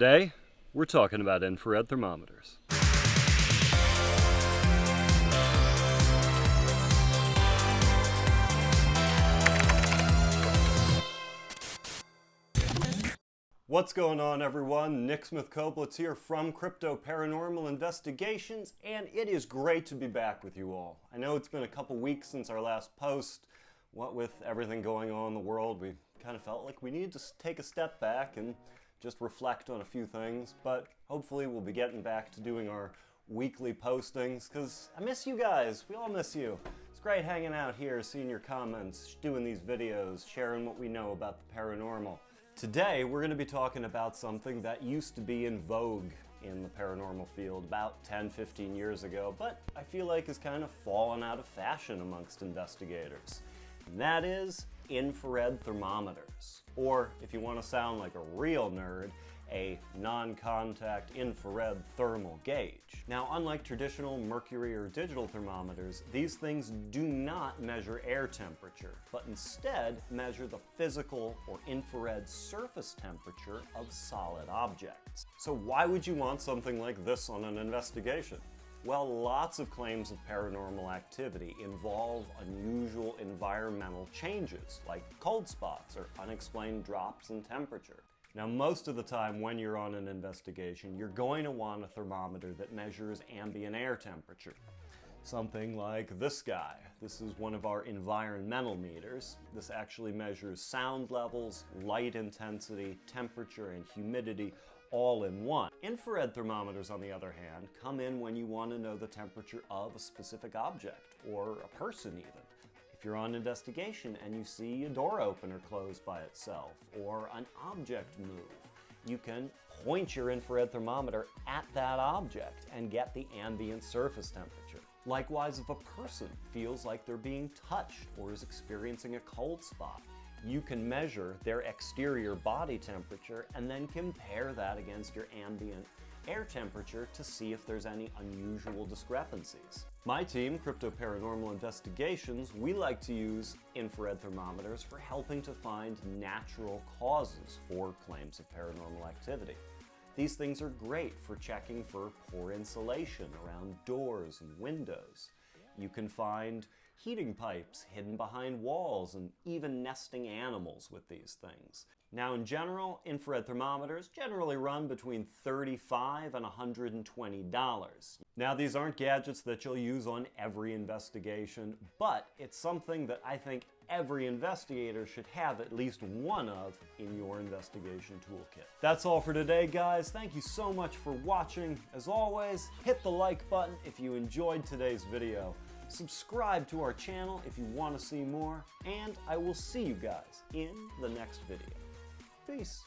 Today, we're talking about infrared thermometers. What's going on, everyone? Nick Smith-Koblitz here from Paranormal Investigations, and it is great to be back with you all. I know it's been a couple weeks since our last post. What with everything going on in the world, we kind of felt like we needed to take a step back and just reflect on a few things, but hopefully we'll be getting back to doing our weekly postings, because I miss you guys. We all miss you. It's great hanging out here, seeing your comments, doing these videos, sharing what we know about the paranormal. Today, we're going to be talking about something that used to be in vogue in the paranormal field about 10-15 years ago, but I feel like has kind of fallen out of fashion amongst investigators. And that is infrared thermometers. Or, if you want to sound like a real nerd, a non-contact infrared thermal gauge. Now, unlike traditional mercury or digital thermometers, these things do not measure air temperature, but instead measure the physical or infrared surface temperature of solid objects. So why would you want something like this on an investigation? Well, lots of claims of paranormal activity involve unusual environmental changes, like cold spots or unexplained drops in temperature. Now, most of the time when you're on an investigation, you're going to want a thermometer that measures ambient air temperature. Something like this guy. This is one of our environmental meters. This actually measures sound levels, light intensity, temperature, and humidity all in one. Infrared thermometers, on the other hand, come in when you want to know the temperature of a specific object, or a person even. If you're on investigation and you see a door open or close by itself, or an object move, you can point your infrared thermometer at that object and get the ambient surface temperature. Likewise, if a person feels like they're being touched or is experiencing a cold spot, you can measure their exterior body temperature and then compare that against your ambient air temperature to see if there's any unusual discrepancies. My team, Paranormal Investigations, we like to use infrared thermometers for helping to find natural causes for claims of paranormal activity. These things are great for checking for poor insulation around doors and windows. You can find heating pipes hidden behind walls and even nesting animals with these things. Now, in general, infrared thermometers generally run between $35 and $120. Now, these aren't gadgets that you'll use on every investigation, but it's something that I think every investigator should have at least one of in your investigation toolkit. That's all for today, guys. Thank you so much for watching. As always, hit the like button if you enjoyed today's video. Subscribe to our channel if you want to see more, and I will see you guys in the next video. Peace.